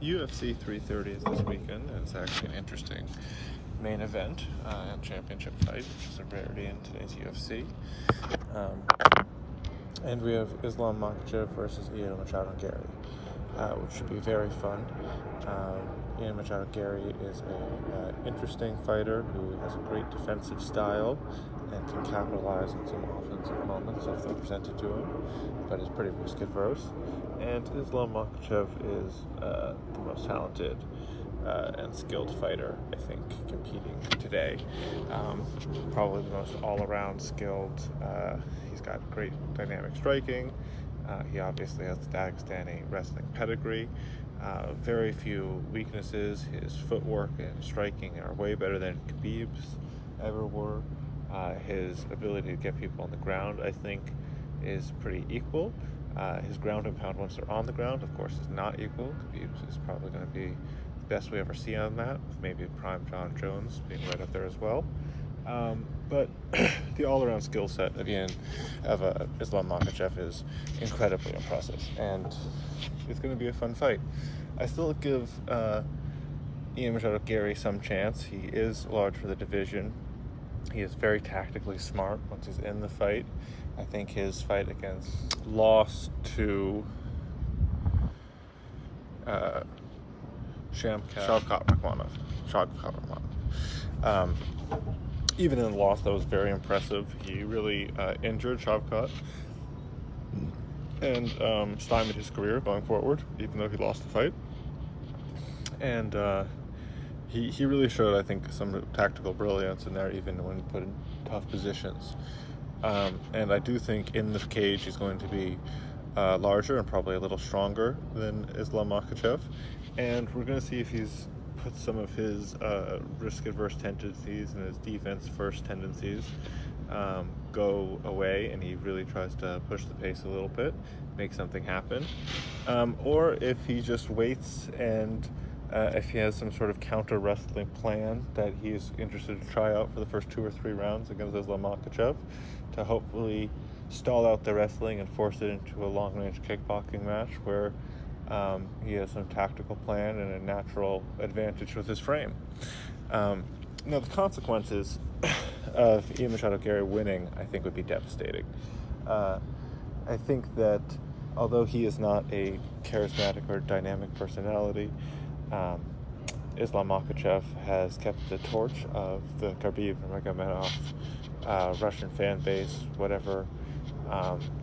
UFC 330 is this weekend, and it's actually an interesting main event and championship fight, which is a rarity in today's UFC. And we have Islam Makhachev versus Ian Garry, which should be very fun. Ian Garry is an interesting fighter who has a great defensive style and can capitalize on some offensive moments if they're presented to him, but is pretty risk-averse. And Islam Makhachev is the most talented and skilled fighter, I think, competing today. Probably the most all-around skilled. He's got great dynamic striking. He obviously has the Dagestani wrestling pedigree. Very few weaknesses. His footwork and striking are way better than Khabib's ever were. His ability to get people on the ground, I think, is pretty equal. His ground and pound once they're on the ground, of course, is not equal. Khabib's is probably going to be the best we ever see on that, with maybe prime John Jones being right up there as well. But the all-around skill set of Islam Makhachev is incredibly impressive, and it's going to be a fun fight. I still give Ian Garry some chance. He is large for the division. He is very tactically smart once he's in the fight. I think his fight against loss to Shavkat Rakhmonov. Even in the loss, that was very impressive. He really injured Shavkat and stymied his career going forward, even though he lost the fight. And he really showed, I think, some tactical brilliance in there, even when put in tough positions. And I do think in the cage he's going to be larger and probably a little stronger than Islam Makhachev. And we're going to see if he's put some of his risk-averse tendencies and his defense-first tendencies go away, and he really tries to push the pace a little bit, make something happen. Or if he just waits and if he has some sort of counter-wrestling plan that he's interested to try out for the first 2 or 3 rounds against Islam Makhachev to hopefully stall out the wrestling and force it into a long-range kickboxing match where he has some tactical plan and a natural advantage with his frame. Now, the consequences of Ian Garry winning, I think, would be devastating. I think that although he is not a charismatic or dynamic personality, Islam Makhachev has kept the torch of the Khabib Nurmagomedov Russian fan base, whatever,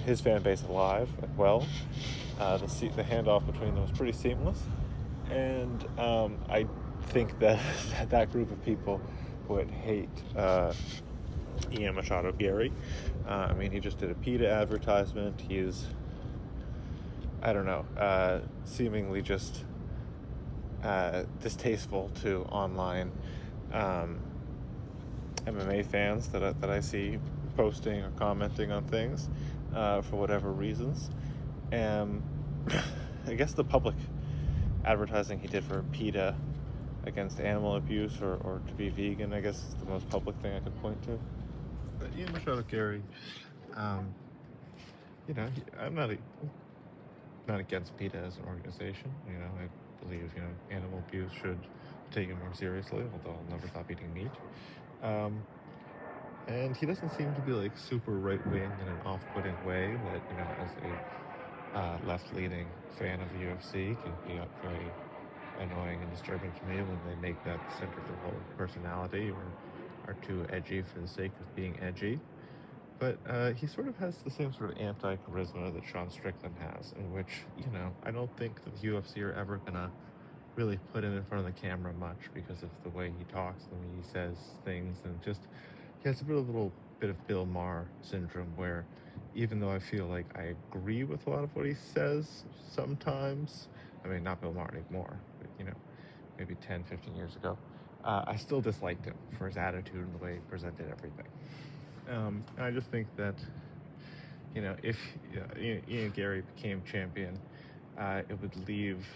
his fan base alive and well. The handoff between them was pretty seamless, and I think that that group of people would hate Ian Garry. I mean, he just did a PETA advertisement. He's, I don't know, seemingly just distasteful to online MMA fans that I see posting or commenting on things for whatever reasons. I guess the public advertising he did for PETA against animal abuse or to be vegan, I guess, is the most public thing I could point to. But Ian Garry, I'm not against PETA as an organization. I believe animal abuse should be taken more seriously, although I'll never stop eating meat. And he doesn't seem to be like super right-wing in an off-putting way that as a left-leaning fan of the UFC can be very annoying and disturbing to me when they make that the center of their whole personality or are too edgy for the sake of being edgy. But he sort of has the same sort of anti-charisma that Sean Strickland has, in which, I don't think that the UFC are ever going to really put him in front of the camera much because of the way he talks, the way he says things, and just he has a little bit of Bill Maher syndrome where even though I feel like I agree with a lot of what he says sometimes, I mean, not Bill Maher anymore, but, maybe 10, 15 years ago, I still disliked him for his attitude and the way he presented everything. And I just think that, if Ian Garry became champion, it would leave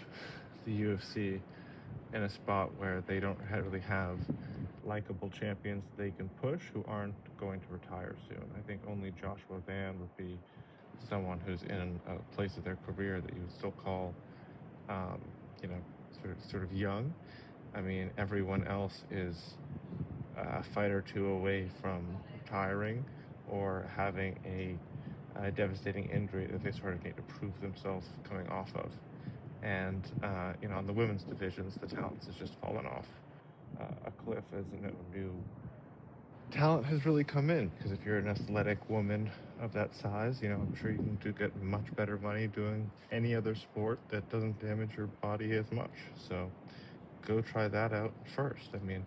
the UFC in a spot where they don't really have likable champions they can push who aren't going to retire soon. I think only Joshua Van would be someone who's in a place of their career that you would still call, sort of young. I mean, everyone else is a fight or two away from retiring or having a devastating injury that they sort of need to prove themselves coming off of. And in the women's divisions, the talent has just fallen off a cliff as no new talent has really come in. Because if you're an athletic woman of that size, I'm sure you can get much better money doing any other sport that doesn't damage your body as much. So go try that out first. I mean,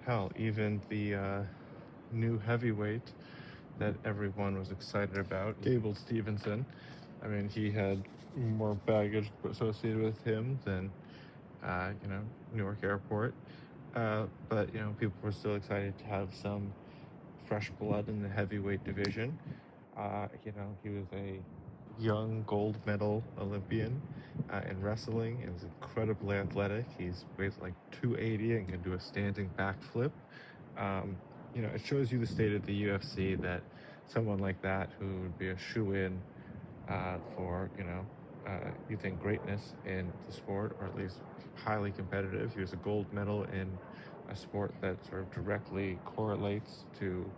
hell, even the new heavyweight that everyone was excited about, Gable Stevenson. I mean, he had more baggage associated with him than, Newark Airport. But people were still excited to have some fresh blood in the heavyweight division. He was a young gold medal Olympian in wrestling and is incredibly athletic. He's weighs like 280 and can do a standing backflip. It shows you the state of the UFC that someone like that, who would be a shoe-in for, you think greatness in the sport, or at least highly competitive. He was a gold medal in a sport that sort of directly correlates to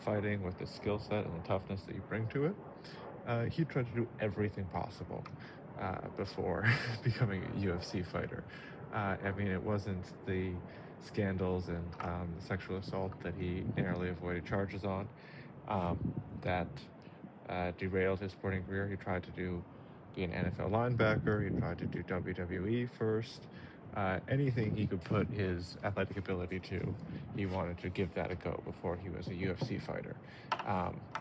fighting with the skill set and the toughness that you bring to it. He tried to do everything possible before becoming a UFC fighter. I mean, it wasn't the scandals and the sexual assault that he narrowly avoided charges on that derailed his sporting career. He tried to be an NFL linebacker. He tried to do WWE first. Anything he could put his athletic ability to, he wanted to give that a go before he was a UFC fighter.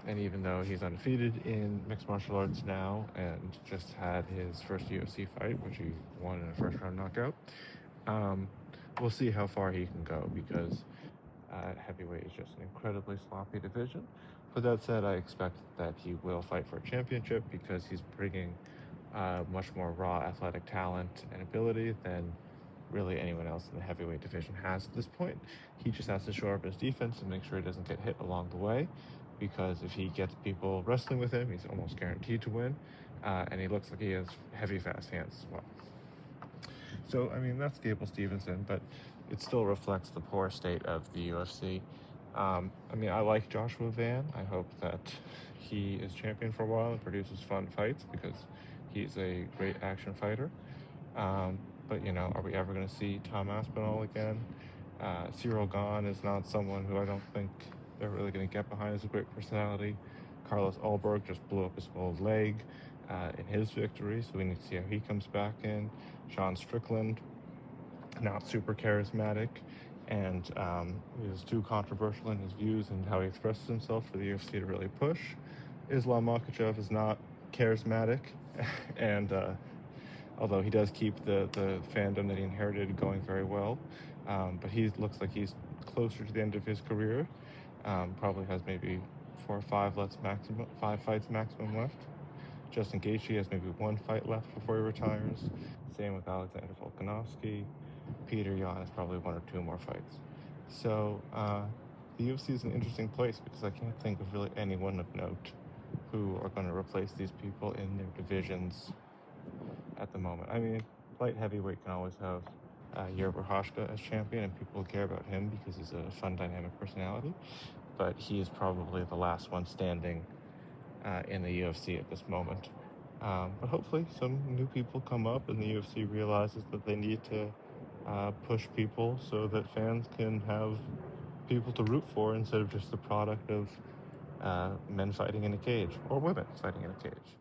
And even though he's undefeated in mixed martial arts now and just had his first UFC fight, which he won in a first round knockout, we'll see how far he can go, because heavyweight is just an incredibly sloppy division. But that said, I expect that he will fight for a championship, because he's bringing much more raw athletic talent and ability than really anyone else in the heavyweight division has at this point. He just has to shore up his defense and make sure he doesn't get hit along the way, because if he gets people wrestling with him, he's almost guaranteed to win. And he looks like he has heavy, fast hands as well. So, I mean, that's Gable Stevenson, but it still reflects the poor state of the UFC. I like Joshua Van. I hope that he is champion for a while and produces fun fights, because he's a great action fighter. But, are we ever going to see Tom Aspinall again? Cyril Gahn is not someone who I don't think they're really going to get behind as a great personality. Carlos Ulberg just blew up his whole leg in his victory, so we need to see how he comes back in. Sean Strickland, not super charismatic, and is too controversial in his views and how he expresses himself for the UFC to really push. Islam Makhachev is not charismatic, and although he does keep the fandom that he inherited going very well, but he looks like he's closer to the end of his career. Probably has maybe 4 or 5 fights maximum left. Justin Gaethje has maybe 1 fight left before he retires. Same with Alexander Volkanovski. Peter Yan has probably 1 or 2 more fights. So the UFC is an interesting place, because I can't think of really anyone of note who are going to replace these people in their divisions at the moment. I mean, light heavyweight can always have Yuri Prochazka as champion, and people care about him because he's a fun, dynamic personality. But he is probably the last one standing in the UFC at this moment. But hopefully some new people come up, and the UFC realizes that they need to push people so that fans can have people to root for, instead of just the product of men fighting in a cage, or women fighting in a cage.